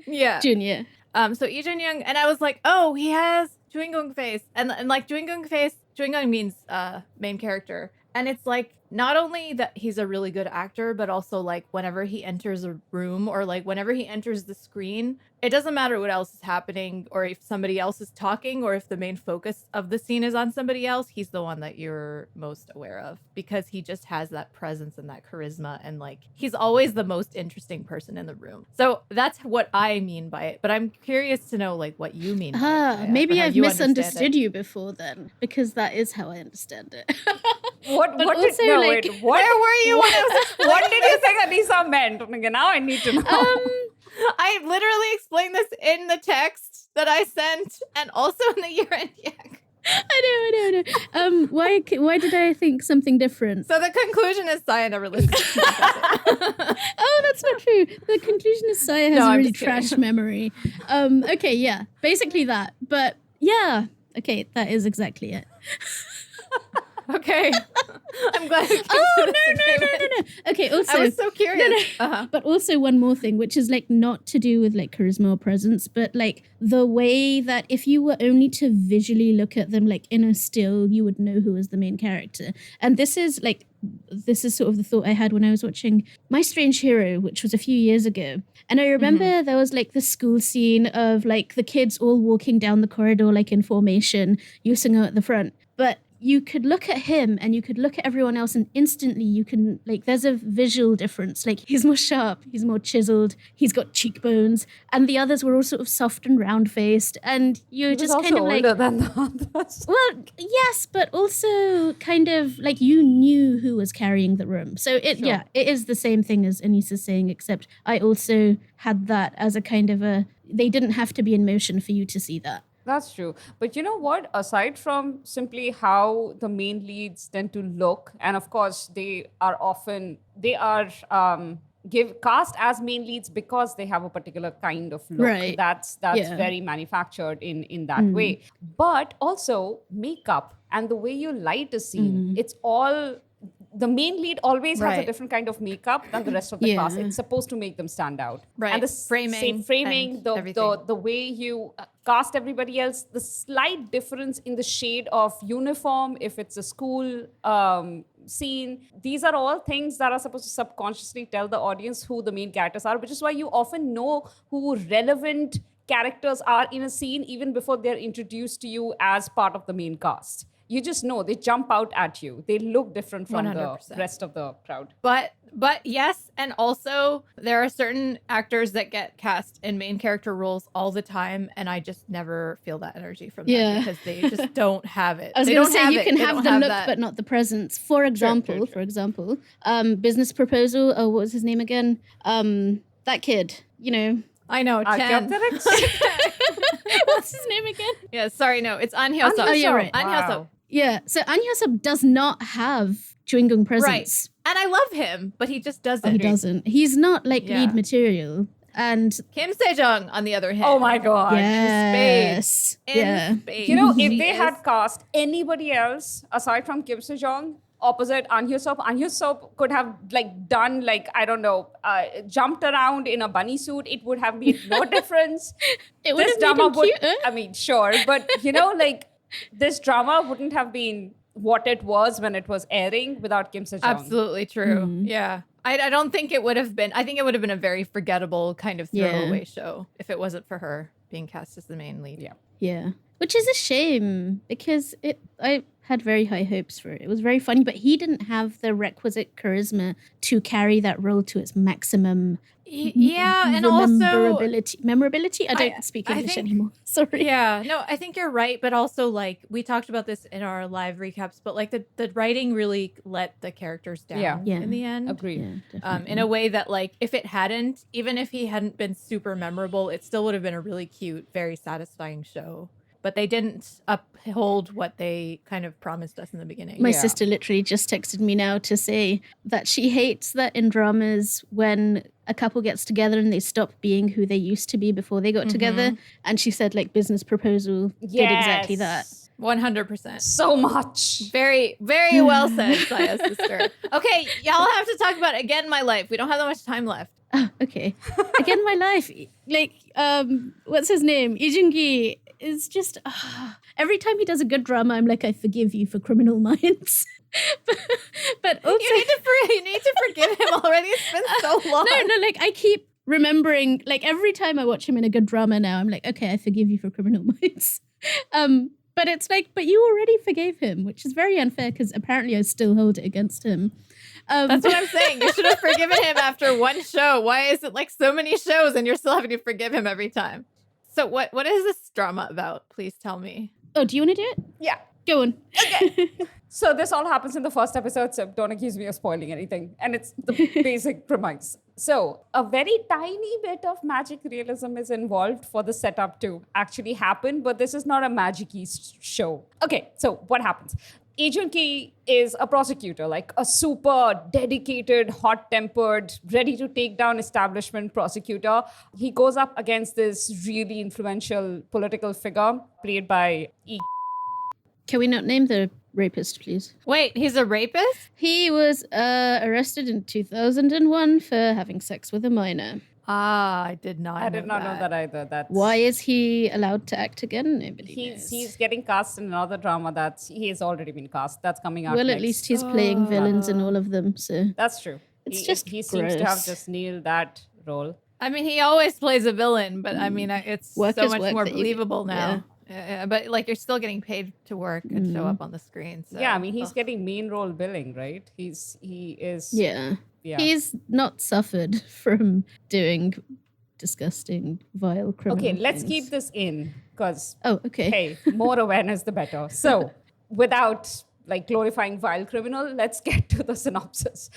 Speaker 2: Yeah.
Speaker 1: Junior.
Speaker 2: So Lee Jun-young, and I was like, oh, he has Kyung-young face, and like Kyung-young face. Kyung-young means main character, and it's like not only that he's a really good actor, but also like whenever he enters a room or like whenever he enters the screen, it doesn't matter what else is happening or if somebody else is talking or if the main focus of the scene is on somebody else. He's the one that you're most aware of because he just has that presence and that charisma, and like he's always the most interesting person in the room. So that's what I mean by it. But I'm curious to know like what you mean. by it,
Speaker 1: Maybe
Speaker 2: or how
Speaker 1: I've
Speaker 2: you understand
Speaker 1: misunderstood
Speaker 2: it.
Speaker 1: you before then, because that is how I understand it.
Speaker 3: What
Speaker 1: But
Speaker 3: did
Speaker 1: also,
Speaker 3: no,
Speaker 1: like-
Speaker 3: wait, what?
Speaker 2: Where were you when I was
Speaker 3: What did you think Anissa meant? Okay, now I need to know.
Speaker 2: I literally explained this in the text that I sent and also in the year-end yak.
Speaker 1: I know. Why did I think something different?
Speaker 2: So the conclusion is Saya never listened to it.
Speaker 1: Oh, that's not true. The conclusion is Saya has
Speaker 2: No,
Speaker 1: a
Speaker 2: I'm
Speaker 1: really
Speaker 2: just kidding.
Speaker 1: trash memory. Okay, yeah, basically that. But yeah, okay, that is exactly it.
Speaker 2: Okay. I'm glad we came
Speaker 1: Oh
Speaker 2: to this agreement.
Speaker 1: no. Okay, also
Speaker 2: I was so curious.
Speaker 1: No.
Speaker 2: Uh-huh.
Speaker 1: But also one more thing, which is like not to do with like charisma or presence, but like the way that if you were only to visually look at them like in a still, you would know who was the main character. And this is sort of the thought I had when I was watching My Strange Hero, which was a few years ago. And I remember there was like the school scene of like the kids all walking down the corridor like in formation, Yoo Sung-ho at the front. But you could look at him and you could look at everyone else and instantly you can, like, there's a visual difference. Like, he's more sharp, he's more chiseled, he's got cheekbones, and the others were all sort of soft and round-faced, and you're just kind of like...
Speaker 3: older than the others.
Speaker 1: Well, yes, but also kind of like you knew who was carrying the room. So it is the same thing as Anissa's saying, except I also had that as a kind of a... They didn't have to be in motion for you to see that.
Speaker 3: That's true. But you know what? Aside from simply how the main leads tend to look, and of course they are cast as main leads because they have a particular kind of look.
Speaker 1: Right.
Speaker 3: That's very manufactured in that way. But also makeup and the way you light a scene, it's all... The main lead always has a different kind of makeup than the rest of the cast. It's supposed to make them stand out.
Speaker 2: Right.
Speaker 3: And the framing, the way you cast everybody else, the slight difference in the shade of uniform, if it's a school scene, these are all things that are supposed to subconsciously tell the audience who the main characters are, which is why you often know who relevant characters are in a scene even before they're introduced to you as part of the main cast. You just know they jump out at you. They look different from 100%. The rest of the crowd.
Speaker 2: But yes, and also there are certain actors that get cast in main character roles all the time, and I just never feel that energy from them because they just don't have it.
Speaker 1: I was
Speaker 2: going
Speaker 1: to say you can have the look but not the presence. For example, Business Proposal. Oh, what was his name again? That kid. You know.
Speaker 2: I know. Chen.
Speaker 1: What's his name again?
Speaker 2: Yeah, sorry, no, it's An Hyo-sub.
Speaker 1: Oh, yeah, right.
Speaker 2: An Hyo-sub.
Speaker 1: Yeah, so An Hyo-sub does not have Kyung-young presence.
Speaker 2: Right. And I love him, but he just doesn't.
Speaker 1: He doesn't. He's not like lead material. And
Speaker 2: Kim Se-jung, on the other hand.
Speaker 3: Oh my God.
Speaker 1: Yes.
Speaker 2: In spades.
Speaker 3: You know, if they had cast anybody else aside from Kim Se-jung, opposite An Hyo-sub could have done I don't know, jumped around in a bunny suit. It would have made no difference.
Speaker 1: It would have made him cuter.
Speaker 3: I mean, sure, but this drama wouldn't have been what it was when it was airing without Kim Se-jung.
Speaker 2: Absolutely true. Yeah. I don't think it would have been. I think it would have been a very forgettable kind of throwaway show if it wasn't for her being cast as the main lead.
Speaker 1: Yeah. Which is a shame because I had very high hopes for it. It was very funny, but he didn't have the requisite charisma to carry that role to its maximum.
Speaker 2: And also
Speaker 1: memorability. I don't speak English anymore. Sorry.
Speaker 2: Yeah, no, I think you're right, but also we talked about this in our live recaps, but the writing really let the characters down in the end.
Speaker 3: Agreed.
Speaker 1: Yeah,
Speaker 2: in a way that if it hadn't, even if he hadn't been super memorable, it still would have been a really cute, very satisfying show. But they didn't uphold what they kind of promised us in the beginning.
Speaker 1: My sister literally just texted me now to say that she hates that in dramas when a couple gets together and they stop being who they used to be before they got together. And she said Business Proposal did exactly that.
Speaker 2: 100%.
Speaker 3: So much.
Speaker 2: Very, very well said, Saya's sister. Okay, y'all have to talk about Again My Life. We don't have that much time left.
Speaker 1: Oh, okay. Again My Life. What's his name? Lee Joon-gi is just... every time he does a good drama, I'm like, I forgive you for Criminal Minds. but also...
Speaker 2: You need to forgive him already. It's been so long.
Speaker 1: No, I keep remembering, every time I watch him in a good drama now, I'm like, okay, I forgive you for Criminal Minds. But it's but you already forgave him, which is very unfair because apparently I still hold it against him.
Speaker 2: That's what I'm saying. You should have forgiven him after one show. Why is it so many shows and you're still having to forgive him every time? So what is this drama about? Please tell me.
Speaker 1: Oh, do you want to do it?
Speaker 3: Yeah.
Speaker 1: Go on.
Speaker 3: Okay. So this all happens in the first episode, so don't accuse me of spoiling anything. And it's the basic premise. So a very tiny bit of magic realism is involved for the setup to actually happen, but this is not a magic-y show. Okay, so what happens? Lee Joon-gi is a prosecutor, a super dedicated, hot-tempered, ready to take down establishment prosecutor. He goes up against this really influential political figure played by
Speaker 1: Can we not name the rapist, please?
Speaker 2: Wait, he's a rapist?
Speaker 1: He was arrested in 2001 for having sex with a minor.
Speaker 2: I did not
Speaker 3: know that either.
Speaker 1: Why is he allowed to act again? Nobody knows.
Speaker 3: He's getting cast in another drama he has already been cast. That's coming out
Speaker 1: Well,
Speaker 3: next.
Speaker 1: at least he's playing villains in all of them, so...
Speaker 3: That's true. He seems to have just nailed that role.
Speaker 2: I mean, he always plays a villain, but I mean, it's so much more believable now. But like you're still getting paid to work and show up on the screen. So.
Speaker 3: Yeah, I mean, he's getting main role billing, right? He is.
Speaker 1: Yeah.
Speaker 3: Yeah.
Speaker 1: He's not suffered from doing disgusting, vile criminal
Speaker 3: Okay, let's
Speaker 1: things.
Speaker 3: keep this in because,
Speaker 1: Oh, okay.
Speaker 3: hey, more awareness, the better. So, without like glorifying vile criminal, let's get to the synopsis.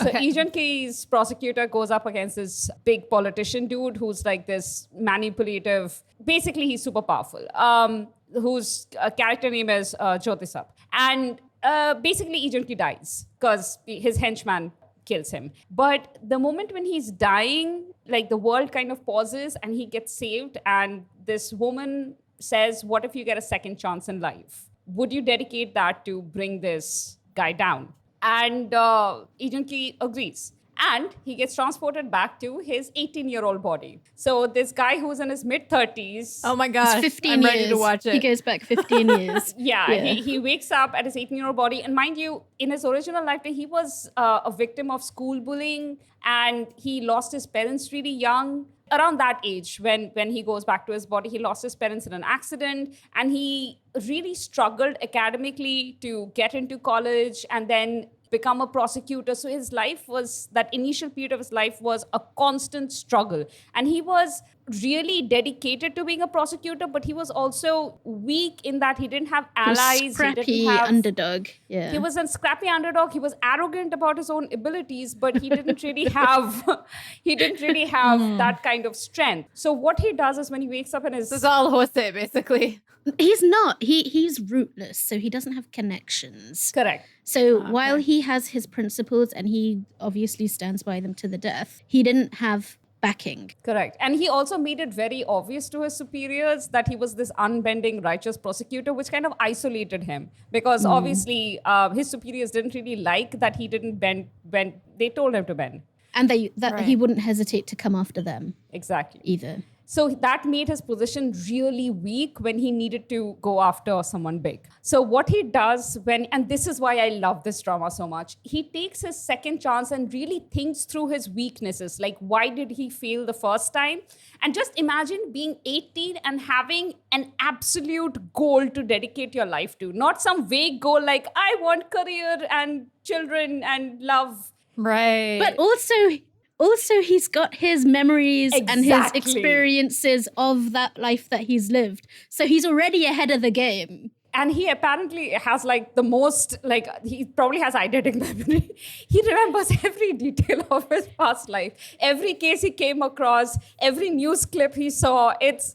Speaker 3: So,
Speaker 2: Okay.
Speaker 3: Lee Jun-ki's prosecutor goes up against this big politician dude who's like this manipulative. Basically, he's super powerful. Whose character name is Jyotisap, and basically, Lee Jun-ki dies because his henchman kills him. But the moment when he's dying, like the world kind of pauses and he gets saved. And this woman says, "What if you get a second chance in life? Would you dedicate that to bring this guy down?" And Lee Jun-ki agrees. And he gets transported back to his 18-year-old body. So this guy who's in his mid-30s.
Speaker 2: Oh my gosh,
Speaker 1: 15
Speaker 2: I'm
Speaker 1: years.
Speaker 2: ready to watch it.
Speaker 1: He goes back 15 years.
Speaker 3: Yeah, he wakes up at his 18-year-old body. And mind you, in his original lifetime, he was a victim of school bullying. And he lost his parents really young. Around that age, when he goes back to his body, he lost his parents in an accident. And he really struggled academically to get into college and then become a prosecutor. So his life was, that initial period of his life was a constant struggle. And he was really dedicated to being a prosecutor, but he was also weak in that he didn't have allies.
Speaker 1: Scrappy
Speaker 3: he didn't have, underdog.
Speaker 1: Yeah.
Speaker 3: He was a scrappy underdog. He was arrogant about his own abilities, but he didn't really have that kind of strength. So what he does is when he wakes up in his...
Speaker 2: This is all Jose, basically.
Speaker 1: He's not. He's rootless, so he doesn't have connections.
Speaker 3: Correct.
Speaker 1: So while he has his principles and he obviously stands by them to the death, he didn't have backing.
Speaker 3: Correct. And he also made it very obvious to his superiors that he was this unbending, righteous prosecutor, which kind of isolated him. Because obviously his superiors didn't really like that he didn't bend when they told him to bend.
Speaker 1: And that he wouldn't hesitate to come after them.
Speaker 3: Exactly.
Speaker 1: Either.
Speaker 3: So that made his position really weak when he needed to go after someone big. So what he does and this is why I love this drama so much, he takes his second chance and really thinks through his weaknesses. Like, why did he fail the first time? And just imagine being 18 and having an absolute goal to dedicate your life to. Not some vague goal like, I want career and children and love.
Speaker 2: Right.
Speaker 1: But also, he's got his memories and his experiences of that life that he's lived. So he's already ahead of the game.
Speaker 3: And he apparently has like the most, like he probably has eidetic memory. He remembers every detail of his past life. Every case he came across, every news clip he saw. It's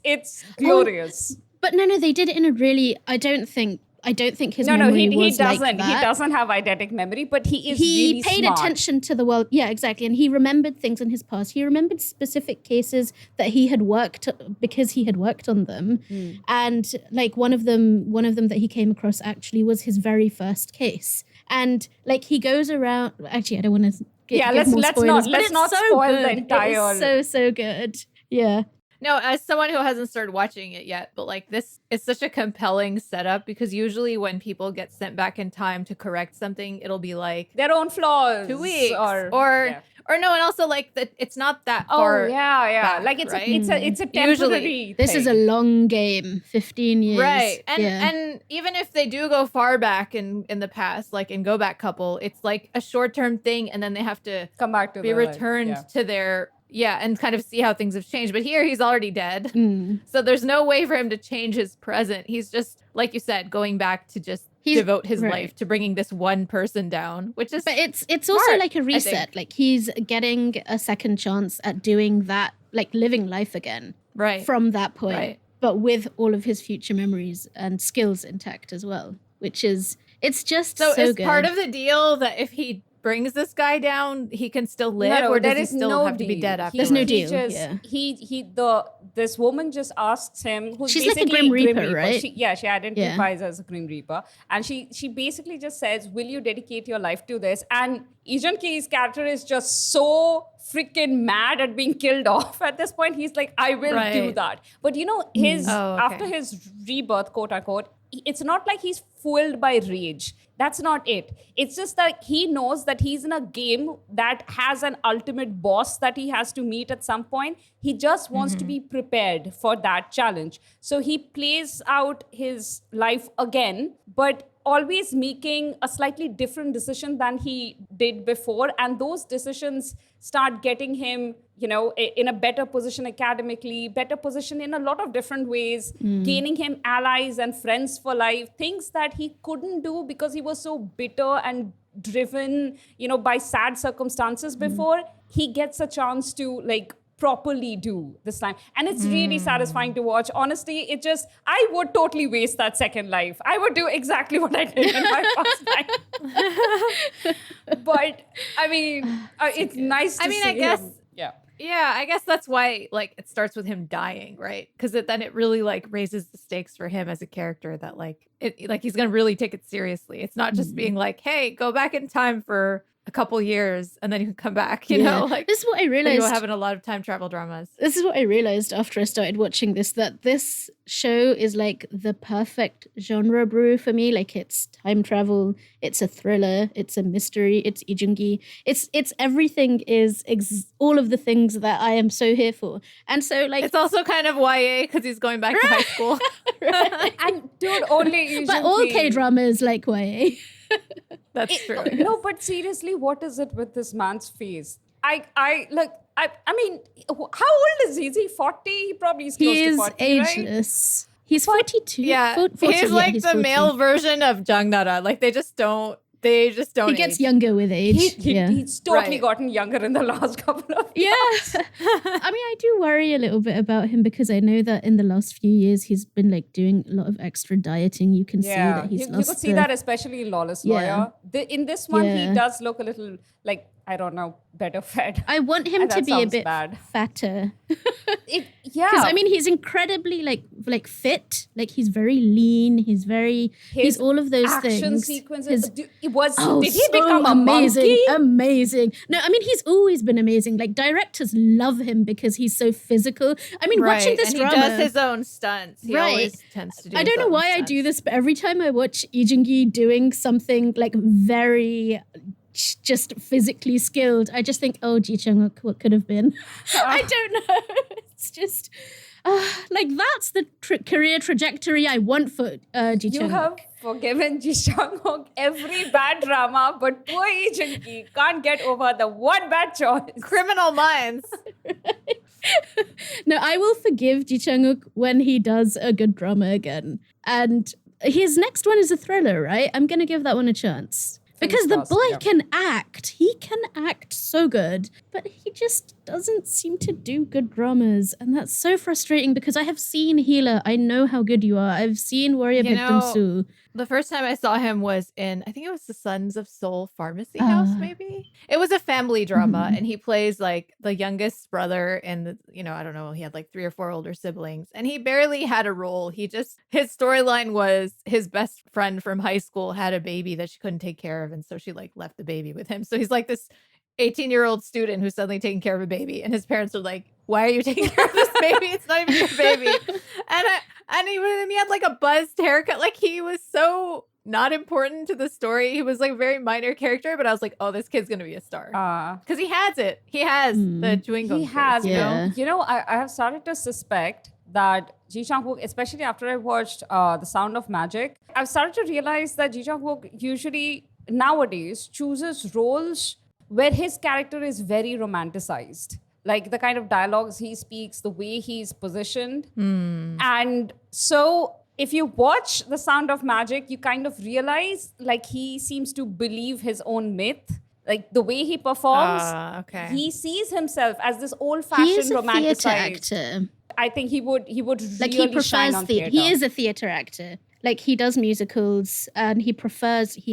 Speaker 3: glorious.
Speaker 1: But no, they did it in a really, I don't think his memory was
Speaker 3: doesn't.
Speaker 1: Like that.
Speaker 3: He doesn't have eidetic memory, but he is
Speaker 1: He
Speaker 3: really
Speaker 1: paid
Speaker 3: smart.
Speaker 1: attention to the world. Yeah, exactly. And he remembered things in his past. He remembered specific cases that he had worked because he had worked on them. And like one of them that he came across actually was his very first case. And like he goes around. Actually, I don't want to.
Speaker 3: Let's not spoil the entire.
Speaker 1: It's so good. Yeah.
Speaker 2: No, as someone who hasn't started watching it yet, but like this is such a compelling setup because usually when people get sent back in time to correct something, it'll be like
Speaker 3: their own flaws,
Speaker 2: 2 weeks,
Speaker 3: or
Speaker 2: no, and also like that it's not that far.
Speaker 3: Oh yeah,
Speaker 2: back,
Speaker 3: like it's
Speaker 2: right?
Speaker 3: it's a temporary.
Speaker 2: Usually,
Speaker 1: this is a long game, 15 years,
Speaker 2: right? And even if they do go far back in the past, like in Go Back Couple, it's like a short term thing, and then they have to
Speaker 3: come back to
Speaker 2: be returned to their. Yeah, and kind of see how things have changed. But here he's already dead. So there's no way for him to change his present. He's just, like you said, going back to just devote his life to bringing this one person down, which is
Speaker 1: But it's
Speaker 2: smart,
Speaker 1: also like a reset. Like he's getting a second chance at doing that, like living life again.
Speaker 2: Right.
Speaker 1: From that point.
Speaker 2: Right.
Speaker 1: But with all of his future memories and skills intact as well. Which is, it's just so
Speaker 2: is
Speaker 1: good.
Speaker 2: part of the deal that if he brings this guy down, he can still live, or does he still have to be dead after?
Speaker 1: There's no deal.
Speaker 3: This woman just asks him, who's
Speaker 1: she's
Speaker 3: basically
Speaker 1: like a Grim Reaper, right?
Speaker 3: She identifies as a Grim Reaper, and she basically just says, "Will you dedicate your life to this?" And Lee Jun-ki's character is just so freaking mad at being killed off at this point. He's like, "I will do that," but you know, after his rebirth, quote unquote. it's not like he's fueled by rage. That's not it. It's just that he knows that he's in a game that has an ultimate boss that he has to meet at some point. He just wants to be prepared for that challenge. So he plays out his life again, but always making a slightly different decision than he did before. And those decisions start getting him, in a better position academically, better position in a lot of different ways, gaining him allies and friends for life, things that he couldn't do because he was so bitter and driven, by sad circumstances before. He gets a chance to properly do this time. And it's really satisfying to watch. Honestly, I would totally waste that second life. I would do exactly what I did in my first life. But I mean, it's nice to see
Speaker 2: I guess,
Speaker 3: him.
Speaker 2: Yeah, I guess that's why it starts with him dying, right? Because then it really raises the stakes for him as a character that he's gonna really take it seriously. It's not just being hey, go back in time for a couple years and then you can come back, you know?
Speaker 1: This is what I realized.
Speaker 2: We're having a lot of time travel dramas.
Speaker 1: This is what I realized after I started watching this, that this show is the perfect genre brew for me. It's time travel, it's a thriller, it's a mystery, it's ijungi. It's everything is all of the things that I am so here for. And so
Speaker 2: it's also kind of YA because he's going back to high school.
Speaker 3: And dude, only ijungi.
Speaker 1: But all K-drama is like YA.
Speaker 2: That's true.
Speaker 3: No, but seriously, what is it with this man's face? I mean, how old is he? Is he 40? He probably is close to 40,
Speaker 1: ageless. Right? He's 42.
Speaker 2: Yeah,
Speaker 1: 40,
Speaker 2: he's
Speaker 1: he's
Speaker 2: the
Speaker 1: 40.
Speaker 2: male version of Jang Nara. They just don't
Speaker 1: He gets younger with age.
Speaker 3: He's totally gotten younger in the last couple of years.
Speaker 1: I mean, I do worry a little bit about him because I know that in the last few years he's been doing a lot of extra dieting. You can see that he's lost.
Speaker 3: You could see that especially in Lawless Lawyer. In this one, he does look a little I don't know, better fed.
Speaker 1: I want him to be a bit fatter. Because I mean, he's incredibly fit. He's very lean. He's all of those
Speaker 3: action
Speaker 1: things.
Speaker 3: Sequences. Did he
Speaker 1: so
Speaker 3: become a
Speaker 1: amazing?
Speaker 3: monkey?
Speaker 1: Amazing. No, I mean he's always been amazing. Directors love him because he's so physical. I mean, watching this drama,
Speaker 2: he does his own stunts. He always tends to do.
Speaker 1: I don't know why I do this, but every time I watch Lee Jung-gi doing something very just physically skilled, I just think, oh, Ji Chang-wook, what could have been? I don't know. It's just that's the career trajectory I want for Ji Chang-wook.
Speaker 3: You have forgiven Ji Chang-wook every bad drama, but poor Lee Jung-gi can't get over the one bad choice.
Speaker 2: Criminal Minds.
Speaker 1: No, I will forgive Ji Chang-wook when he does a good drama again. And his next one is a thriller, right? I'm going to give that one a chance. Because the boy can act. He can act so good. But he just doesn't seem to do good dramas. And that's so frustrating because I have seen Healer. I know how good you are. I've seen Warrior Victim Sue.
Speaker 2: The first time I saw him was in, I think it was the Sons of Soul Pharmacy House, maybe? It was a family drama, and he plays the youngest brother, and I don't know, he had 3 or 4 older siblings, and he barely had a role. His storyline was his best friend from high school had a baby that she couldn't take care of, and so she left the baby with him. So he's this 18-year-old student who's suddenly taking care of a baby, and his parents are like, why are you taking care of this baby? It's not even your baby. And he had a buzzed haircut. He was so not important to the story. He was a very minor character, but I was like, oh, this kid's gonna be a star. Because he has it. He has the chewing gum.
Speaker 3: He has, I have started to suspect that Ji Chang-wook, especially after I watched The Sound of Magic, I've started to realize that Ji Chang-wook usually nowadays chooses roles where his character is very romanticized. The kind of dialogues he speaks, the way he's positioned. And so if you watch The Sound of Magic, you kind of realize he seems to believe his own myth. The way he performs, he sees himself as this old-fashioned romanticized
Speaker 1: actor.
Speaker 3: I think he would really
Speaker 1: he prefers
Speaker 3: shine on theater.
Speaker 1: He is a theater actor. He does musicals and he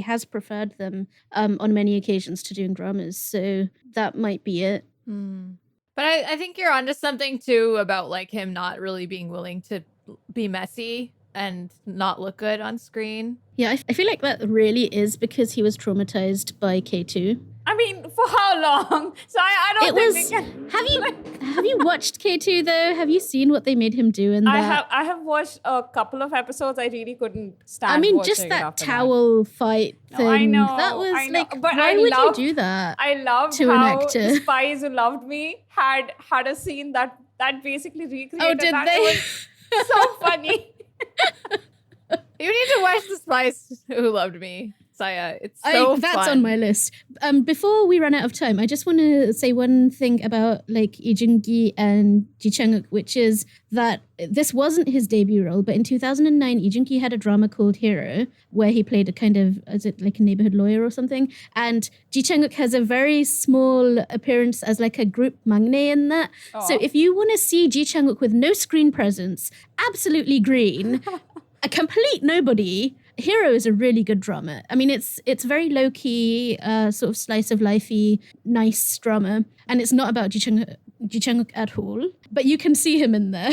Speaker 1: has preferred them on many occasions to doing dramas. So that might be it.
Speaker 2: But I think you're onto something too about him not really being willing to be messy and not look good on screen.
Speaker 1: Yeah, I feel like that really is because he was traumatized by K2.
Speaker 3: I mean, for how long? So I don't
Speaker 1: It
Speaker 3: think
Speaker 1: was.
Speaker 3: we can.
Speaker 1: Have you watched K2 though? Have you seen what they made him do in that?
Speaker 3: I have watched a couple of episodes. I really couldn't stand.
Speaker 1: I mean,
Speaker 3: watching
Speaker 1: just
Speaker 3: it
Speaker 1: that
Speaker 3: after
Speaker 1: towel fight
Speaker 3: No,
Speaker 1: thing.
Speaker 3: I know,
Speaker 1: That was
Speaker 3: I know.
Speaker 1: like,
Speaker 3: But
Speaker 1: why
Speaker 3: I
Speaker 1: would
Speaker 3: loved-
Speaker 1: you do that?
Speaker 3: I loved
Speaker 1: to an
Speaker 3: how
Speaker 1: actor.
Speaker 3: the Spies Who Loved Me had a scene that basically recreated
Speaker 1: Oh, did
Speaker 3: that.
Speaker 1: they?
Speaker 3: It was so funny.
Speaker 2: You need to watch The Spies Who Loved Me, Saya. It's so
Speaker 1: That's
Speaker 2: fun.
Speaker 1: on my list. Before we run out of time, I just want to say one thing about like Lee Jung-gi and Ji Chang-wook, which is that this wasn't his debut role, but in 2009, Lee Jung-gi had a drama called Hero, where he played a kind of, is it like a neighborhood lawyer or something? And Ji Chang-wook has a very small appearance as like a group magne in that. So if you want to see Ji Chang-wook with no screen presence, absolutely green, a complete nobody, Hero is a really good drama. I mean, it's very low key, sort of slice of lifey, nice drama, and it's not about Ji Chang-wook at all. But you can see him in there.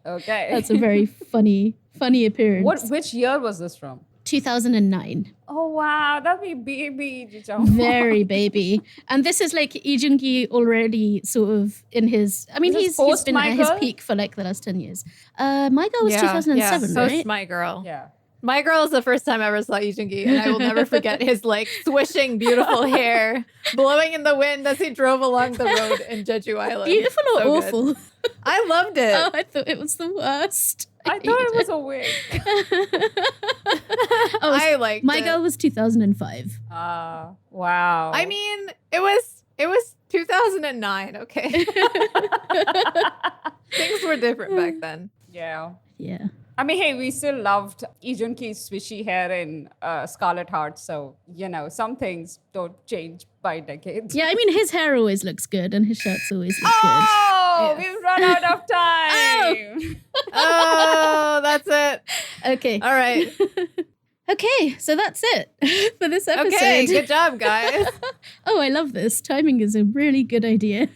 Speaker 3: Okay.
Speaker 1: That's a very funny appearance.
Speaker 3: Which year was this from?
Speaker 1: 2009.
Speaker 3: Oh wow, that'd be baby Ji Chang-wook.
Speaker 1: Very baby. And this is like Lee Jung-gi already sort of in his, I mean,
Speaker 3: Is this
Speaker 1: he's been
Speaker 3: post
Speaker 1: at his
Speaker 3: My Girl?
Speaker 1: peak for like the last 10 years. My Girl was 2007,
Speaker 2: Post
Speaker 1: right?
Speaker 2: My Girl.
Speaker 3: Yeah.
Speaker 2: My Girl is the first time I ever saw Lee Jung-gi, and I will never forget his like swishing, beautiful hair blowing in the wind as he drove along the road in Jeju Island.
Speaker 1: Beautiful or
Speaker 2: So good.
Speaker 1: awful?
Speaker 2: I loved it.
Speaker 1: Oh, I thought it was the worst.
Speaker 3: I thought it was a wig.
Speaker 2: I liked
Speaker 1: My
Speaker 2: it.
Speaker 1: Girl was 2005.
Speaker 3: Wow.
Speaker 2: I mean, it was 2009. Okay, things were different back then.
Speaker 3: yeah.
Speaker 1: Yeah.
Speaker 3: I mean, hey, we still loved Lee Jung-gi's swishy hair in Scarlet Heart, so, you know, some things don't change by decades.
Speaker 1: Yeah, I mean, his hair always looks good and his shirts always look
Speaker 3: Oh,
Speaker 2: Yes.
Speaker 3: we've run out of time.
Speaker 2: Oh, that's it.
Speaker 1: good. Okay.
Speaker 2: All right.
Speaker 1: Okay, so that's it for this episode.
Speaker 2: Okay, good job, guys.
Speaker 1: Oh, I love this. Timing is a really good idea.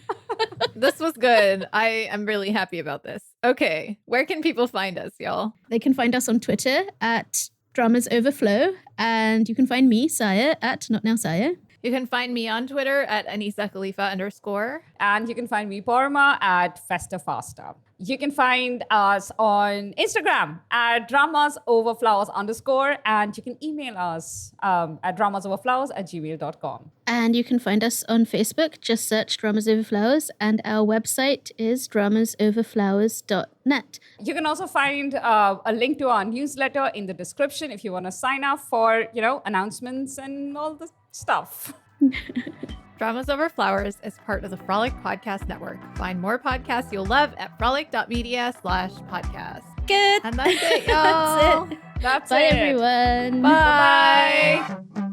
Speaker 2: This was good. I am really happy about this. Okay, where can people find us, y'all?
Speaker 1: They can find us on Twitter at Dramas Overflow, and you can find me, Saya, at Not Now Saya.
Speaker 2: You can find me on Twitter at Anisa Khalifa _
Speaker 3: And you can find me, Parma, at Festa Fasta. You can find us on Instagram at dramasoverflowers _ and you can email us at dramasoverflowers@gmail.com.
Speaker 1: And you can find us on Facebook. Just search Dramas Over Flowers, and our website is dramasoverflowers.net.
Speaker 3: You can also find a link to our newsletter in the description if you want to sign up for, you know, announcements and all the stuff.
Speaker 2: Dramas Over Flowers is part of the Frolic Podcast Network. Find more podcasts you'll love at frolic.media/podcast.
Speaker 1: Good.
Speaker 2: And that's it, y'all.
Speaker 1: That's it.
Speaker 3: That's
Speaker 1: Bye,
Speaker 3: it.
Speaker 1: everyone.
Speaker 2: Bye.
Speaker 3: Bye.